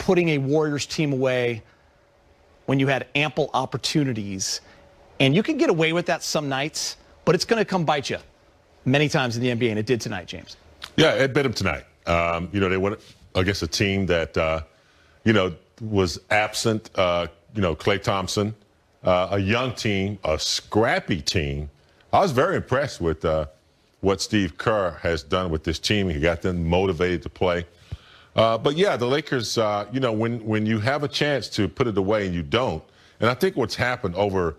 putting a Warriors team away when you had ample opportunities. And you can get away with that some nights, but it's going to come bite you many times in the NBA, and it did tonight, James. Yeah, it bit them tonight. They went against a team that, was absent, Klay Thompson, a young team, a scrappy team. I was very impressed with what Steve Kerr has done with this team. He got them motivated to play. But, yeah, the Lakers, when you have a chance to put it away and you don't, and I think what's happened over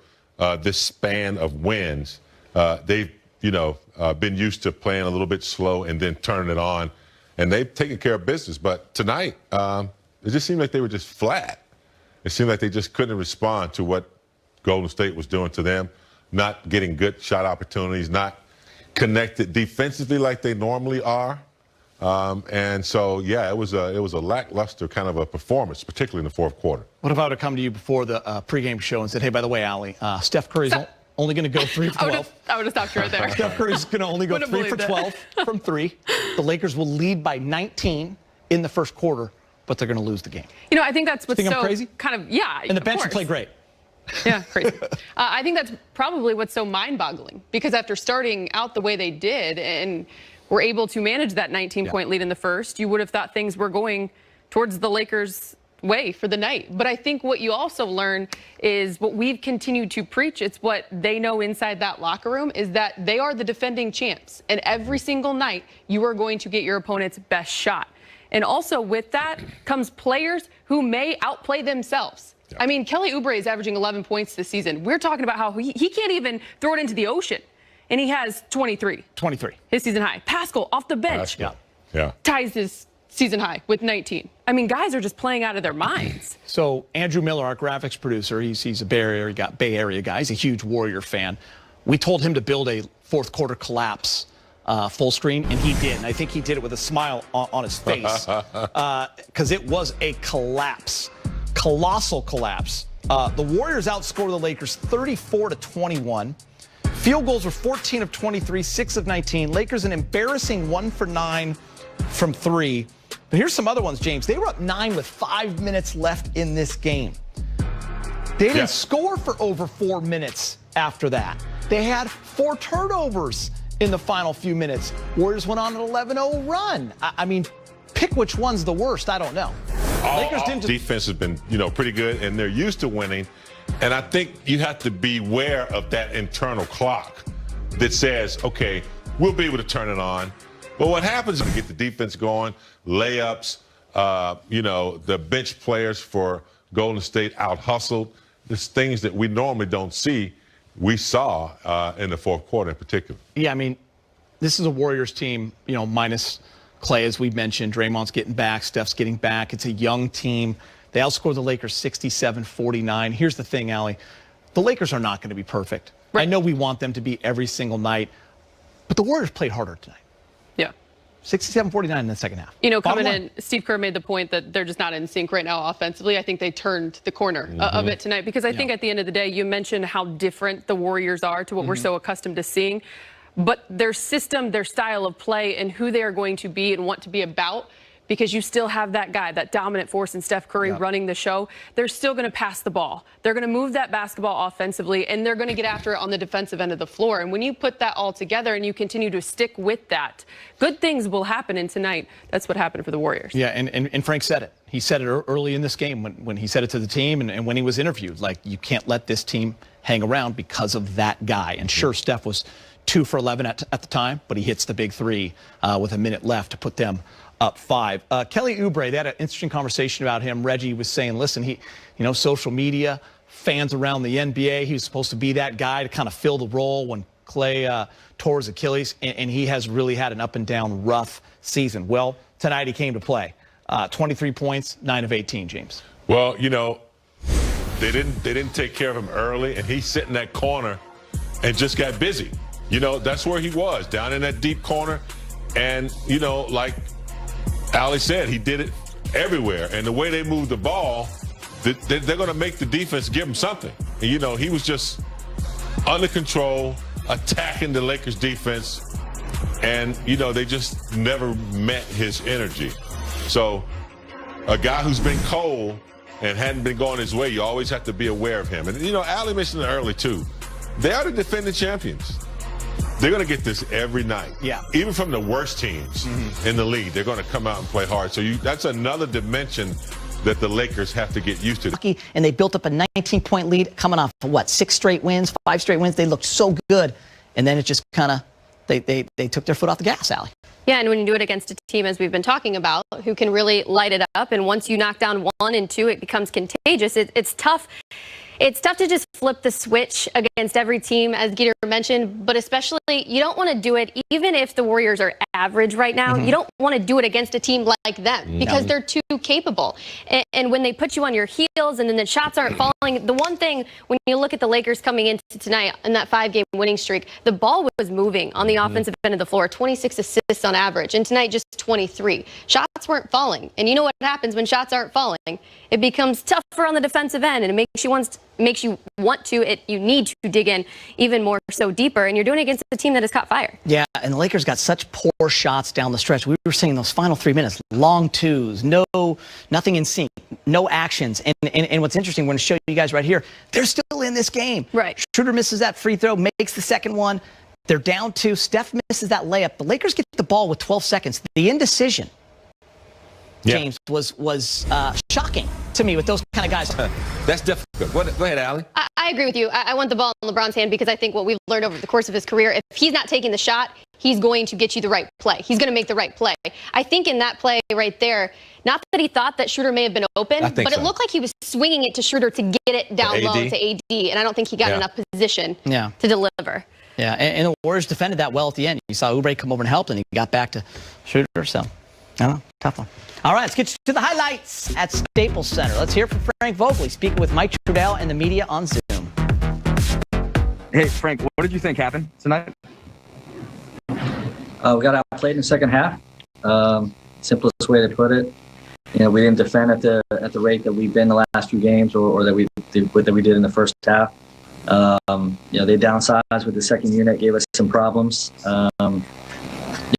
this span of wins, they've, been used to playing a little bit slow and then turning it on, and they've taken care of business. But tonight, it just seemed like they were just flat. It seemed like they just couldn't respond to what Golden State was doing to them, not getting good shot opportunities, not connected defensively like they normally are. And so, yeah, it was a lackluster kind of a performance, particularly in the fourth quarter. What if I would have come to you before the pregame show and said, hey, by the way, Allie, Steph Curry's only going to go 3 for 12. I would have stopped you right there. Steph Curry's going to only go 3 for 12 from 3. The Lakers will lead by 19 in the first quarter, but they're going to lose the game. I think that's what's so crazy? kind of, yeah. And the bench will play great. Yeah, crazy. I think that's probably what's so mind-boggling, because after starting out the way they did and were able to manage that 19-point lead in the first, you would have thought things were going towards the Lakers' way for the night. But I think what you also learn is what we've continued to preach. It's what they know inside that locker room, is that they are the defending champs. And every single night, you are going to get your opponent's best shot. And also with that comes players who may outplay themselves. I mean, Kelly Oubre is averaging 11 points this season. We're talking about how he can't even throw it into the ocean. And he has 23. 23. His season high. Pascal off the bench. Yeah. Ties his season high with 19. I mean, guys are just playing out of their minds. So Andrew Miller, our graphics producer, he's a Bay Area guy. He's a huge Warrior fan. We told him to build a fourth quarter collapse full screen, and he did. And I think he did it with a smile on his face, because it was a collapse, colossal collapse. The Warriors outscored the Lakers 34-21. Field goals were 14 of 23, 6 of 19. Lakers an embarrassing 1 for 9 from 3. But here's some other ones, James. They were up 9 with 5 minutes left in this game. They didn't score for over 4 minutes after that. They had 4 turnovers in the final few minutes. Warriors went on an 11-0 run. I mean, pick which one's the worst. I don't know. Lakers didn't. Defense has been, pretty good, and they're used to winning. And I think you have to beware of that internal clock that says, okay, we'll be able to turn it on. But what happens is we get the defense going, layups, the bench players for Golden State out-hustled. There's things that we normally don't see. We saw in the fourth quarter in particular. Yeah, I mean, this is a Warriors team, minus Klay, as we mentioned. Draymond's getting back. Steph's getting back. It's a young team. They outscored the Lakers 67-49. Here's the thing, Allie. The Lakers are not going to be perfect. Right. I know we want them to be every single night, but the Warriors played harder tonight. Yeah. 67-49 in the second half. Coming in, Steve Kerr made the point that they're just not in sync right now offensively. I think they turned the corner of it tonight, because I think at the end of the day, you mentioned how different the Warriors are to what we're so accustomed to seeing. But their system, their style of play, and who they are going to be and want to be about, because you still have that guy, that dominant force in Steph Curry running the show, they're still going to pass the ball. They're going to move that basketball offensively, and they're going to get after it on the defensive end of the floor. And when you put that all together and you continue to stick with that, good things will happen. And tonight, that's what happened for the Warriors. Yeah, and Frank said it. He said it early in this game when he said it to the team and when he was interviewed. Like, you can't let this team hang around because of that guy. And sure, Steph was 2 for 11 at the time, but he hits the big 3 with a minute left to put them up 5. Kelly Oubre, they had an interesting conversation about him. Reggie was saying, listen, he, social media, fans around the NBA, he was supposed to be that guy to kind of fill the role when Klay tore his Achilles, and he has really had an up-and-down rough season. Well, tonight he came to play. 23 points, 9 of 18, James. Well, they didn't take care of him early, and he sat in that corner and just got busy. That's where he was, down in that deep corner. And, like Allie said, he did it everywhere. And the way they moved the ball, they're going to make the defense give him something. And, he was just under control, attacking the Lakers defense. And, they just never met his energy. So a guy who's been cold and hadn't been going his way, you always have to be aware of him. And, you know, Allie mentioned it early, too. They are the defending champions. They're going to get this every night. Yeah. Even from the worst teams in the league, they're going to come out and play hard. So that's another dimension that the Lakers have to get used to. And they built up a 19-point lead coming off of, what, 6 straight wins, 5 straight wins. They looked so good. And then it just kind of, they took their foot off the gas, Allie. Yeah, and when you do it against a team, as we've been talking about, who can really light it up, and once you knock down 1 and 2, it becomes contagious. It's tough. It's tough to just flip the switch against every team, as Geeter mentioned, but especially you don't want to do it even if the Warriors are average right now. You don't want to do it against a team like them because they're too capable. And when they put you on your heels and then the shots aren't falling, the one thing when you look at the Lakers coming into tonight in that 5-game winning streak, the ball was moving on the offensive end of the floor, 26 assists on average, and tonight just 23. Shots weren't falling. And you know what happens when shots aren't falling? It becomes tougher on the defensive end, and it makes you want to, you need to dig in even more so deeper, and you're doing it against a team that has caught fire. Yeah, and the Lakers got such poor shots down the stretch. We were seeing those final 3 minutes, long twos, nothing in sync, no actions. And what's interesting, we're going to show you guys right here, they're still in this game. Right. Schroeder misses that free throw, makes the second one. They're down 2. Steph misses that layup. The Lakers get the ball with 12 seconds. The indecision, James, was shocking to me with those kind of guys. That's difficult. Go ahead, Allie. I agree with you. I want the ball in LeBron's hand because I think what we've learned over the course of his career, if he's not taking the shot, he's going to get you the right play. He's going to make the right play. I think in that play right there, not that he thought that Schroeder may have been open, but it looked like he was swinging it to Schroeder to get it down low to AD, and I don't think he got enough position to deliver. Yeah, and the Warriors defended that well at the end. You saw Oubre come over and help, and he got back to Schroeder, so I don't know, tough one. All right, let's get to the highlights at Staples Center. Let's hear from Frank Vogel speaking with Mike Trudell and the media on Zoom. Hey, Frank, what did you think happened tonight? We got outplayed in the second half. Simplest way to put it. You know, we didn't defend at the rate that we've been the last few games, or that we did in the first half. You know, they downsized with the second unit, gave us some problems.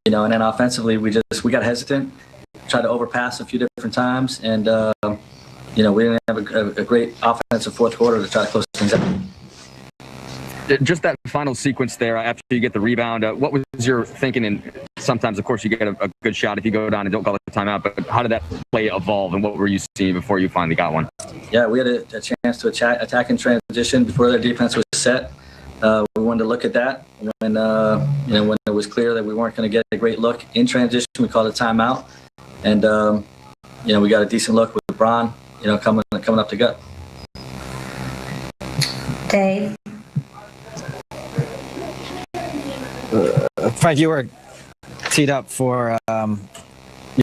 You know, and then offensively, we got hesitant, tried to overpass a few different times, and you know, we didn't have a great offensive fourth quarter to try to close things out. Just that final sequence there after you get the rebound, what was your thinking? And sometimes, of course, you get a good shot if you go down and don't call the timeout, but how did that play evolve, and what were you seeing before you finally got one? Yeah, we had a chance to attack in transition before their defense was set. We wanted to look at that when you know, when it was clear that we weren't going to get a great look in transition. We called a timeout, and you know, we got a decent look with LeBron, you know, coming up the gut. Dave. Frank, you were teed up for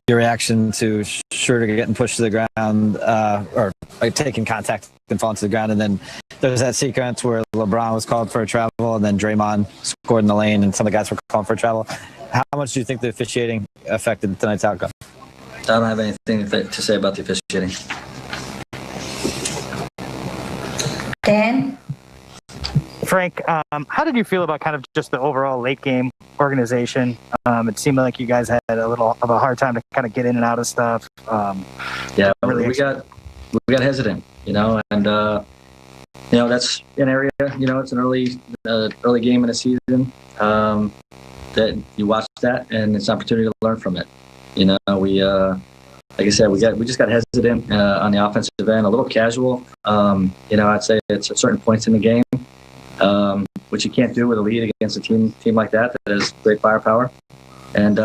your reaction to Schroeder getting pushed to the ground, or taking contact and falling to the ground, and then there's that sequence where LeBron was called for a travel, and then Draymond scored in the lane, and some of the guys were called for a travel. How much do you think the officiating affected tonight's outcome? I don't have anything to say about the officiating. Dan? Frank, how did you feel about kind of just the overall late game organization? It seemed like you guys had a little of a hard time to kind of get in and out of stuff. Yeah, really we got hesitant, you know, and you know, that's an area, you know, it's an early game in the season, that you watch that, and it's an opportunity to learn from it. You know, we like I said, we just got hesitant on the offensive end, a little casual. You know, I'd say it's at certain points in the game, which you can't do with a lead against a team like that has great firepower. And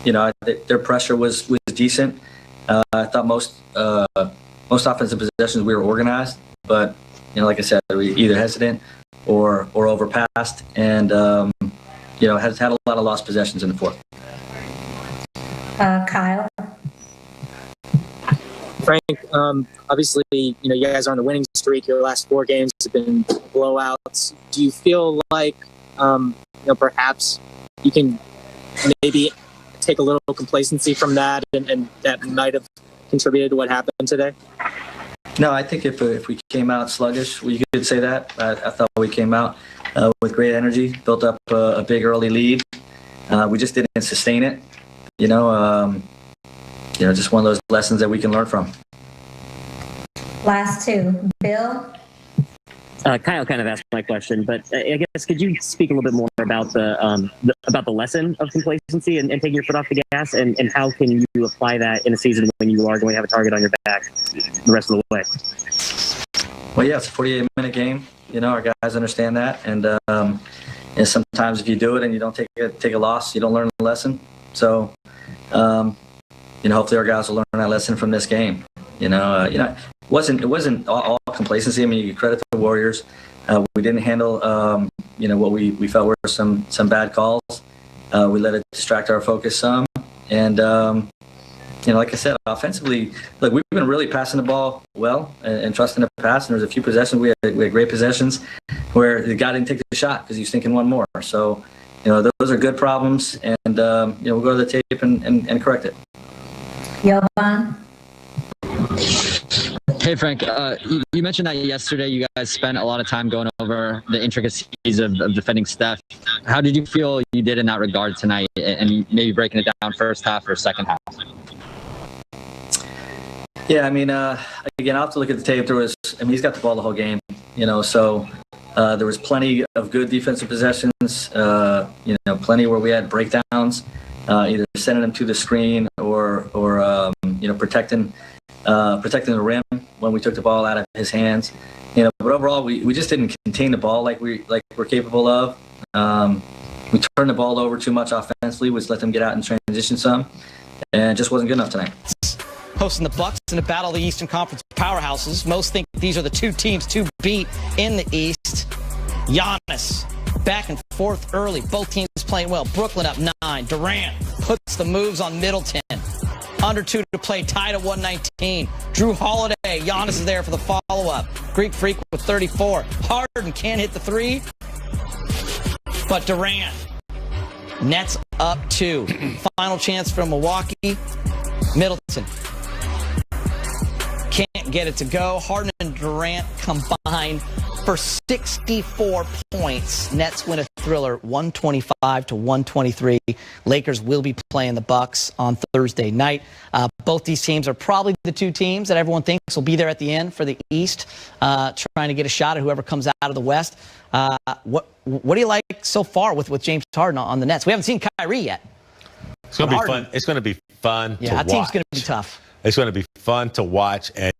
you know, their pressure was decent. I thought most offensive possessions we were organized, but you know, like I said, we either hesitant or overpassed, and you know, has had a lot of lost possessions in the fourth. Kyle. Frank, obviously, you know, you guys are on the winning streak. Your last 4 games have been blowouts. Do you feel like, you know, perhaps you can maybe take a little complacency from that, and that might have contributed to what happened today? No, I think if we came out sluggish, we could say that. I thought we came out with great energy, built up a big early lead. We just didn't sustain it. You know, just one of those lessons that we can learn from. Last two. Bill? Kyle kind of asked my question, but I guess could you speak a little bit more about the lesson of complacency and taking your foot off the gas, and how can you apply that in a season when you are going to have a target on your back the rest of the way? Well, yeah, it's a 48-minute game. Our guys understand that, and sometimes if you do it and you don't take a loss, you don't learn the lesson. So, hopefully our guys will learn that lesson from this game. It wasn't all complacency. I mean, you credit the Warriors. We didn't handle, what we felt were some bad calls. We let it distract our focus some. And, like I said, offensively, look, we've been really passing the ball well and trusting the pass. And there's a few possessions. We had great possessions where the guy didn't take the shot because he was thinking one more. So, those are good problems. And, we'll go to the tape and correct it. Jovan? Hey, Frank, you mentioned that yesterday you guys spent a lot of time going over the intricacies of defending Steph. How did you feel you did in that regard tonight, and maybe breaking it down first half or second half? Yeah, I mean, again, I'll have to look at the tape. He's got the ball the whole game, so there was plenty of good defensive possessions, plenty where we had breakdowns, either sending him to the screen or protecting the rim when we took the ball out of his hands. But overall, we just didn't contain the ball like we're capable of. We turned the ball over too much offensively, which let them get out and transition some, and it just wasn't good enough tonight. Hosting the Bucks in a battle of the Eastern Conference powerhouses. Most think these are the two teams to beat in the East. Giannis back and forth early. Both teams playing well. Brooklyn up 9. Durant puts the moves on Middleton. Under 2 to play, tied at 119. Drew Holiday, Giannis is there for the follow-up. Greek Freak with 34. Harden can't hit the 3, but Durant. Nets up 2. Final chance from Milwaukee. Middleton can't get it to go. Harden and Durant combine for 64 points. Nets win a thriller, 125-123. Lakers will be playing the Bucks on Thursday night. Both these teams are probably the two teams that everyone thinks will be there at the end for the East, trying to get a shot at whoever comes out of the West. What do you like so far with James Harden on the Nets? We haven't seen Kyrie yet. It's going to be fun. It's going to be fun to watch. Yeah, that team's going to be tough. It's going to be fun to watch. And,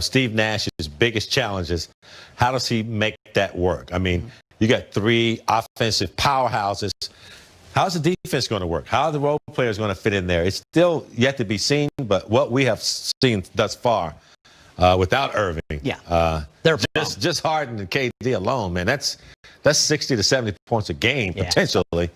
Steve Nash's biggest challenge is how does he make that work? I mean, you got 3 offensive powerhouses. How's the defense going to work? How are the role players going to fit in there? It's still yet to be seen, but what we have seen thus far without Irving, they're just Harden and KD alone, man, that's 60 to 70 points a game potentially.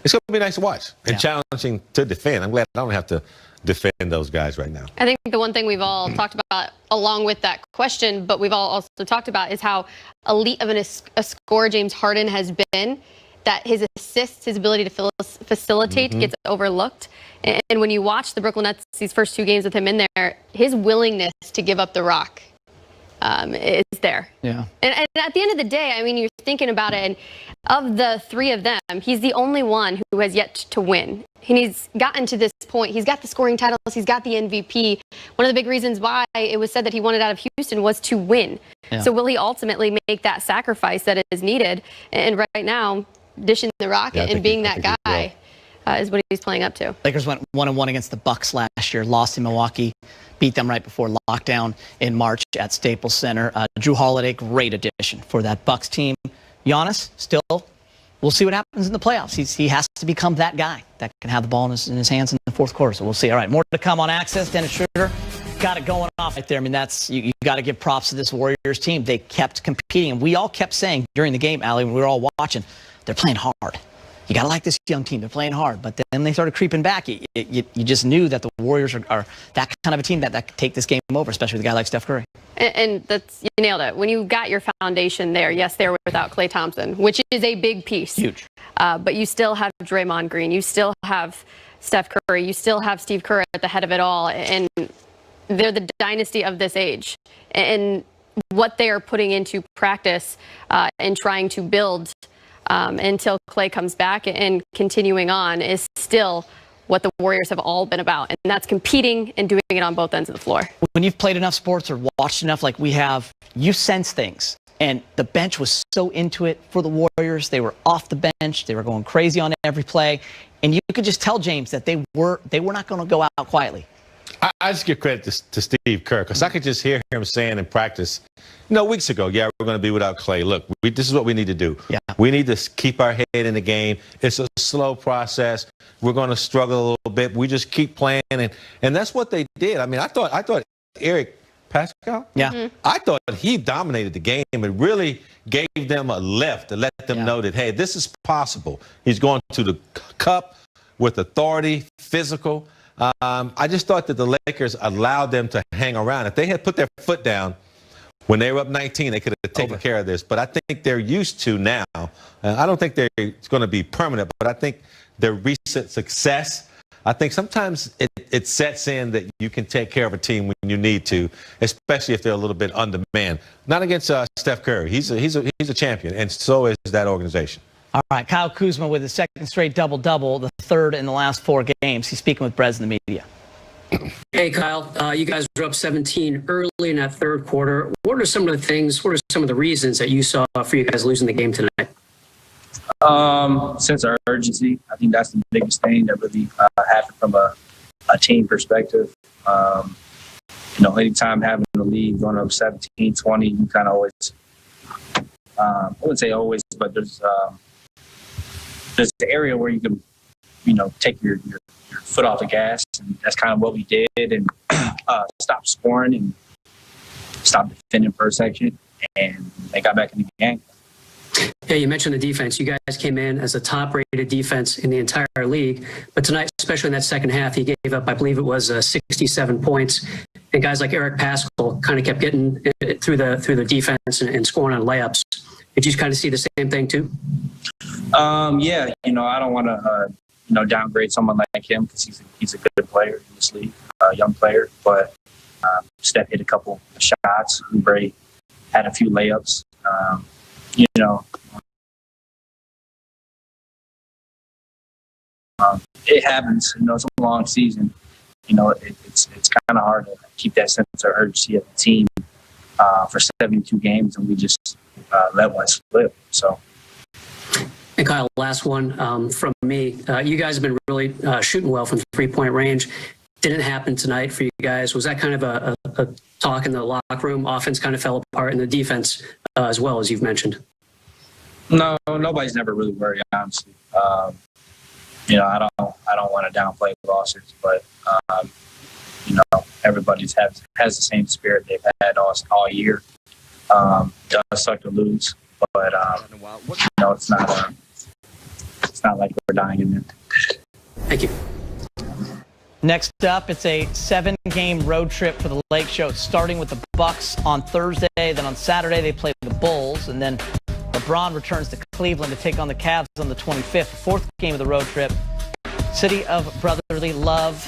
It's going to be nice to watch and challenging to defend. I'm glad I don't have to defend those guys right now. I think the one thing we've all talked about along with that question, but we've all also talked about, is how elite of a scorer James Harden has been, that his assists, his ability to facilitate gets overlooked. And when you watch the Brooklyn Nets, these first 2 games with him in there, his willingness to give up the rock is there. Yeah. And at the end of the day, I mean, you're thinking about it, and of the 3 of them, he's the only one who has yet to win. And he's gotten to this point. He's got the scoring titles. He's got the MVP. One of the big reasons why it was said that he wanted out of Houston was to win. Yeah. So will he ultimately make that sacrifice that is needed? And right now, dishing the rock and being that guy is what he's playing up to. Lakers went 1-1 against the Bucks last year, lost in Milwaukee, beat them right before lockdown in March at Staples Center. Drew Holiday, great addition for that Bucks team. Giannis, still, we'll see what happens in the playoffs. He has to become that guy that can have the ball in his hands in the fourth quarter. So we'll see. All right, more to come on Access. Dennis Schroeder got it going off right there. I mean, you got to give props to this Warriors team. They kept competing, and we all kept saying during the game, Allie, when we were all watching, they're playing hard. You got to like this young team. They're playing hard. But then they started creeping back. You just knew that the Warriors are that kind of a team that could take this game over, especially with a guy like Steph Curry. And you nailed it. When you got your foundation there, yes, they were without Klay Thompson, which is a big piece. Huge. But you still have Draymond Green. You still have Steph Curry. You still have Steve Kerr at the head of it all. And they're the dynasty of this age. And what they are putting into practice and trying to build until Klay comes back and continuing on is still what the Warriors have all been about, and that's competing and doing it on both ends of the floor. When you've played enough sports or watched enough like we have, you sense things. And the bench was so into it for the Warriors. They were off the bench. They were going crazy on every play. And you could just tell, James, that they were not going to go out quietly. I just give credit to Steve Kerr, because I could just hear him saying in practice, weeks ago, we're going to be without Clay. Look, this is what we need to do. Yeah. We need to keep our head in the game. It's a slow process. We're going to struggle a little bit. We just keep playing, and that's what they did. I mean, I thought Eric Pascal? Yeah. Mm-hmm. I thought he dominated the game and really gave them a lift to let them know that, hey, this is possible. He's going to the cup with authority, physical. I just thought that the Lakers allowed them to hang around. If they had put their foot down when they were up 19, they could have taken care of this. But I think they're used to now. I don't think it's going to be permanent, but I think their recent success, I think sometimes it sets in that you can take care of a team when you need to, especially if they're a little bit undermanned. Not against Steph Curry. He's a champion, and so is that organization. All right, Kyle Kuzma with his second straight double-double, the third in the last 4 games. He's speaking with Brez in the media. Hey, Kyle. You guys were up 17 early in that third quarter. What are some of the reasons that you saw for you guys losing the game tonight? Sense of urgency. I think that's the biggest thing that really happened from a team perspective. Anytime having the lead going up 17, 20, you kind of always, I wouldn't say always, but there's the area where you can, take your foot off the gas, and that's kind of what we did, and stop scoring and stop defending for a section, and they got back in the game. Yeah, you mentioned the defense. You guys came in as the top-rated defense in the entire league, but tonight, especially in that second half, you gave up, I believe it was 67 points, and guys like Eric Pascal kind of kept getting through the defense and scoring on layups. Did you kind of see the same thing too? Yeah, I don't want to, downgrade someone like him because he's a good player in this league, a young player. But Steph hit a couple of shots. Oubre had a few layups. It happens. It's a long season. It's kind of hard to keep that sense of urgency of the team for 72 games, and we just let one slip. So. And Kyle, last one from me. You guys have been really shooting well from three-point range. Didn't happen tonight for you guys. Was that kind of a talk in the locker room? Offense kind of fell apart in the defense as well, as you've mentioned. No, nobody's never really worried, honestly. I don't want to downplay losses, but everybody's has the same spirit they've had all year. Does suck to lose, but it's not like we're dying in there. Thank you. Next up, it's a 7-game road trip for the Lake Show, starting with the Bucks on Thursday. Then on Saturday, they play the Bulls. And then LeBron returns to Cleveland to take on the Cavs on the 25th. Fourth game of the road trip. City of brotherly love,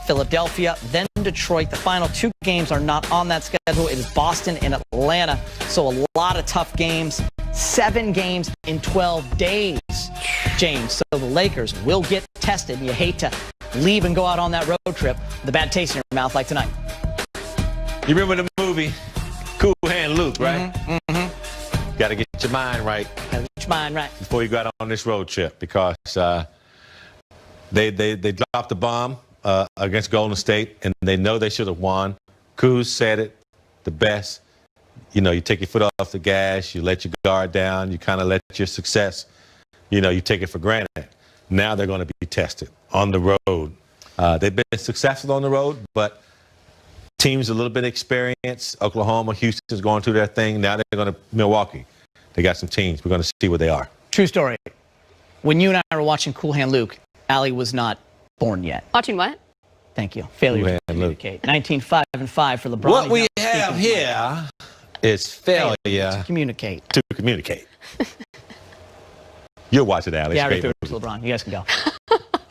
Philadelphia, then Detroit. The final 2 games are not on that schedule. It is Boston and Atlanta. So a lot of tough games. 7 games in 12 days, James. So the Lakers will get tested. You hate to leave and go out on that road trip with a bad taste in your mouth like tonight. You remember the movie Cool Hand Luke, right? Mm-hmm. Got to get your mind right. Got to get your mind right before you go out on this road trip, because they dropped the bomb against Golden State, and they know they should have won. Kuz said it the best. You take your foot off the gas, you let your guard down, you kind of let your success, you take it for granted. Now they're going to be tested on the road. They've been successful on the road, but teams a little bit experienced. Oklahoma, Houston's going through their thing. Now they're going to Milwaukee. They got some teams. We're going to see where they are. True story. When you and I were watching Cool Hand Luke, Allie was not born yet. Watching what? Thank you. Failure to communicate. 19-5-5 for LeBron. What we have here is failure to communicate. You'll watch it, Alex. Yeah, right through it, LeBron. You guys can go.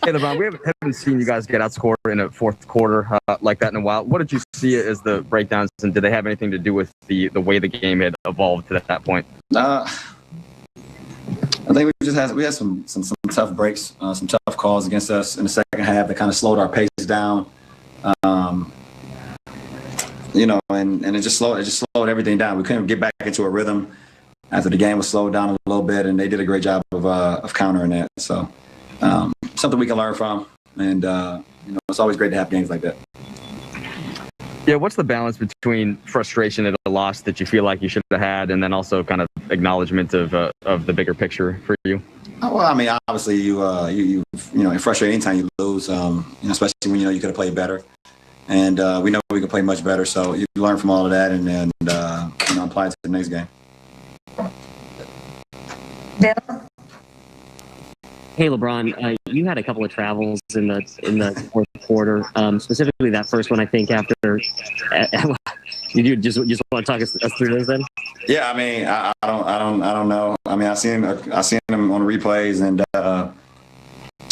Hey, LeBron, we haven't seen you guys get outscored in a fourth quarter like that in a while. What did you see as the breakdowns, and did they have anything to do with the way the game had evolved to that point? I think we had some tough breaks, some tough calls against us in the second half that kind of slowed our pace down. And it just slowed everything down. We couldn't get back into a rhythm after the game was slowed down a little bit, and they did a great job of countering that. So something we can learn from, and it's always great to have games like that. Yeah, what's the balance between frustration at a loss that you feel like you should have had, and then also kind of acknowledgement of the bigger picture for you? Oh, well, I mean, obviously you're frustrated anytime you lose, especially when you could have played better, and we know we can play much better. So you learn from all of that, and apply it to the next game. Bill? Hey, LeBron, you had a couple of travels in the fourth quarter, specifically that first one. I think after you just want to talk us through those then. Yeah, I mean, I don't know. I mean, I seen them on replays, and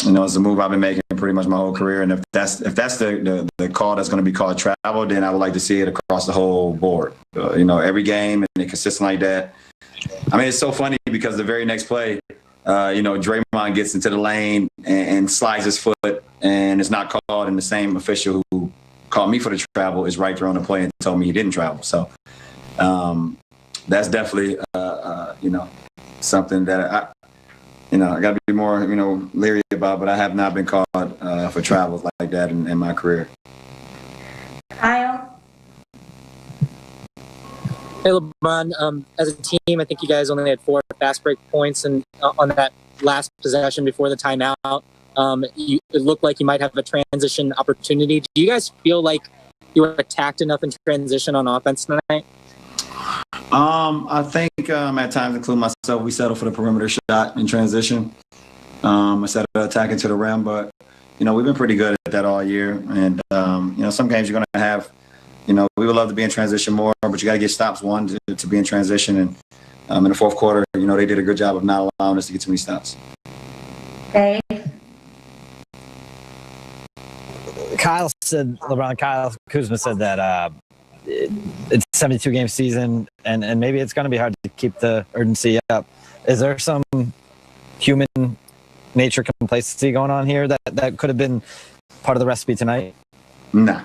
it's a move I've been making pretty much my whole career. And if that's the call that's going to be called travel, then I would like to see it across the whole board. Every game, and consistent like that. I mean, it's so funny because the very next play, Draymond gets into the lane and slides his foot, and it's not called, and the same official who called me for the travel is right there on the play and told me he didn't travel. So that's definitely, something that I got to be more, leery about, but I have not been called for travels like that in my career. Kyle? Hey, LeBron, as a team, I think you guys only had 4 fast break points and on that last possession before the timeout. It looked like you might have a transition opportunity. Do you guys feel like you were attacked enough in transition on offense tonight? I think at times, including myself, we settled for the perimeter shot in transition instead of attacking to the rim. But, we've been pretty good at that all year. And, some games you're going to have, we would love to be in transition more, but you got to get stops, to be in transition. And in the fourth quarter, they did a good job of not allowing us to get too many stops. Dave? Kyle Kuzma said that it's a 72-game season, and maybe it's going to be hard to keep the urgency up. Is there some human nature complacency going on here that could have been part of the recipe tonight? Nah.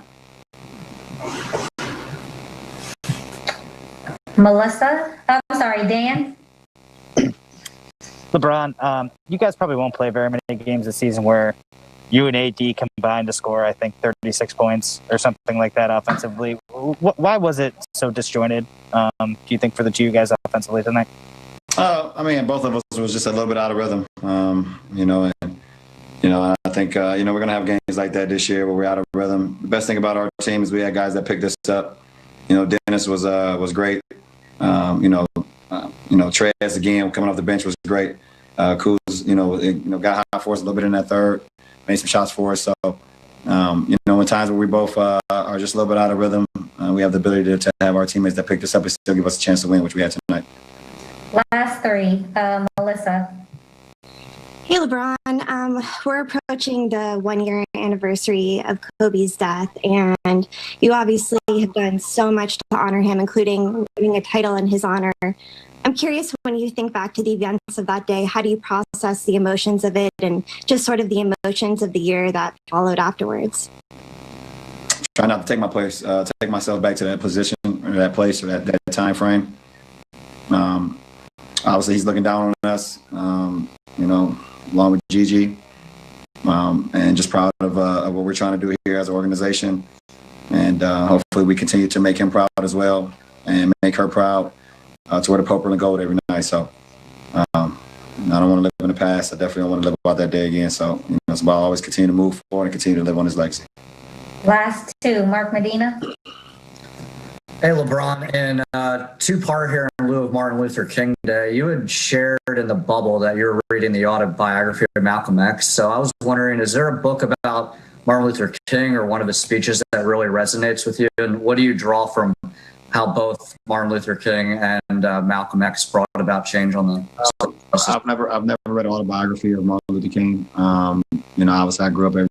Melissa? I'm sorry, Dan? LeBron, you guys probably won't play very many games this season where you and AD combined to score, I think, 36 points or something like that offensively. Why was it so disjointed, do you think, for the two guys offensively tonight? I mean, both of us was just a little bit out of rhythm, I think, we're going to have games like that this year where we're out of rhythm. The best thing about our team is we had guys that picked us up. Dennis was great. Trez, again, coming off the bench was great. Kuz, got high for us a little bit in that third, made some shots for us. So, in times where we both are just a little bit out of rhythm, we have the ability to have our teammates that picked us up and still give us a chance to win, which we had tonight. Last 3, Melissa. Hey, LeBron. We're approaching the 1-year anniversary of Kobe's death, and you obviously have done so much to honor him, including winning a title in his honor. I'm curious, when you think back to the events of that day, how do you process the emotions of it and just sort of the emotions of the year that followed afterwards? Try not to take take myself back to that position or that place or that time frame. Obviously, he's looking down on us, along with Gigi, and just proud of what we're trying to do here as an organization. And hopefully we continue to make him proud as well and make her proud to wear the purple and gold every night. So I don't want to live in the past. I definitely don't want to live about that day again. So, it's about always continue to move forward and continue to live on his legacy. Last 2, Mark Medina. Hey, LeBron, in two-part here in lieu of Martin Luther King Day, you had shared in the bubble that you were reading the autobiography of Malcolm X. So I was wondering, is there a book about Martin Luther King or one of his speeches that really resonates with you? And what do you draw from how both Martin Luther King and Malcolm X brought about change on the I've never read an autobiography of Martin Luther King. Obviously I grew up in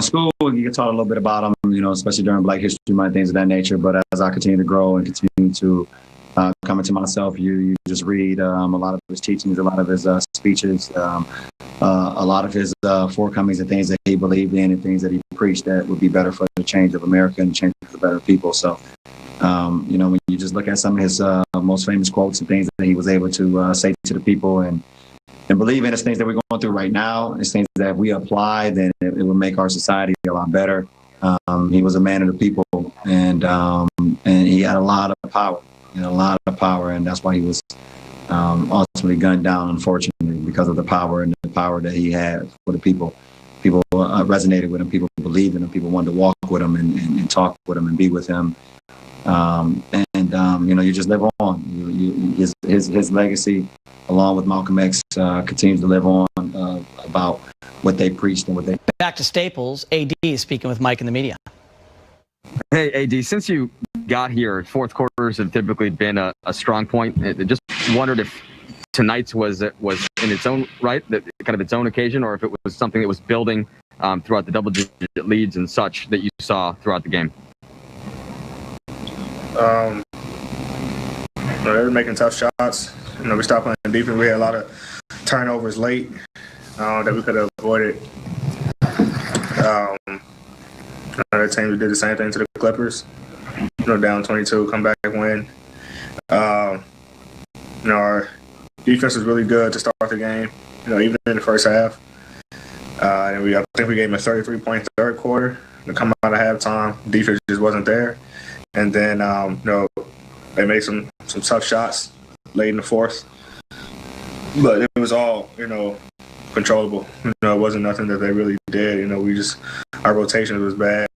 school, you get taught a little bit about them, especially during Black History Month, things of that nature. But as I continue to grow and continue to, coming to myself. You just read a lot of his teachings, a lot of his speeches, a lot of his forecomings and things that he believed in and things that he preached that would be better for the change of America and change for better people. So, when you just look at some of his most famous quotes and things that he was able to say to the people and believe in, it's things that we're going through right now. It's things that if we apply, then it will make our society a lot better. He was a man of the people, and he had a lot of power. And that's why he was ultimately gunned down, unfortunately, because of the power that he had for the people. People resonated with him. People believed in him. People wanted to walk with him and talk with him and be with him. You just live on. His legacy, along with Malcolm X, continues to live on about what they preached and what they. Back to Staples, AD is speaking with Mike in the media. Hey, AD, since you got here, fourth quarters have typically been a strong point. I just wondered if tonight's was in its own right, that kind of its own occasion, or if it was something that was building throughout the double-digit leads and such that you saw throughout the game. They were making tough shots. We stopped playing defense. We had a lot of turnovers late that we could have avoided. Another team did the same thing to the Clippers. Down 22, come back and win. Our defense was really good to start the game. Even in the first half. I think we gave them a 33-point third quarter. To come out of halftime, defense just wasn't there. And then, they made some tough shots late in the fourth. But it was all, controllable. It wasn't nothing that they really did. Our rotation was bad.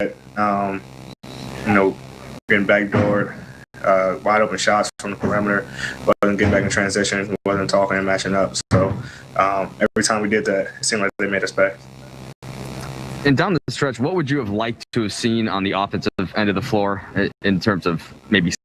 Getting backdoored, wide open shots from the perimeter, wasn't getting back in transition, wasn't talking and matching up. So every time we did that, it seemed like they made us pay. And down the stretch, what would you have liked to have seen on the offensive end of the floor in terms of maybe